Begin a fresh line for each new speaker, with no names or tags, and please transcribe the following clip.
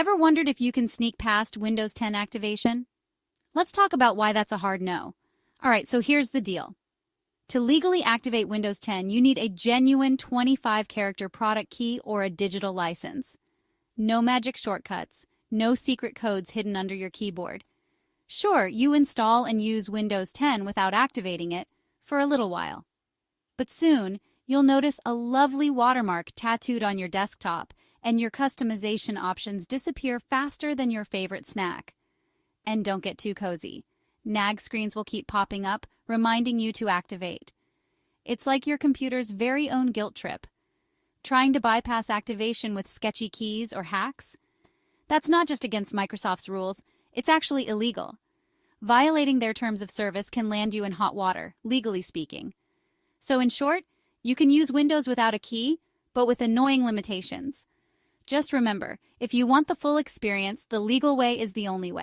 Ever wondered if you can sneak past Windows 10 activation? Let's talk about why that's a hard no. Alright, so here's the deal. To legally activate Windows 10, you need a genuine 25-character product key or a digital license. No magic shortcuts, no secret codes hidden under your keyboard. Sure, you install and use Windows 10 without activating it for a little while. But soon, you'll notice a lovely watermark tattooed on your desktop, and your customization options disappear faster than your favorite snack. And don't get too cozy. Nag screens will keep popping up, reminding you to activate. It's like your computer's very own guilt trip. Trying to bypass activation with sketchy keys or hacks? That's not just against Microsoft's rules, it's actually illegal. Violating their terms of service can land you in hot water, legally speaking. So in short, you can use Windows without a key, but with annoying limitations. Just remember, if you want the full experience, the legal way is the only way.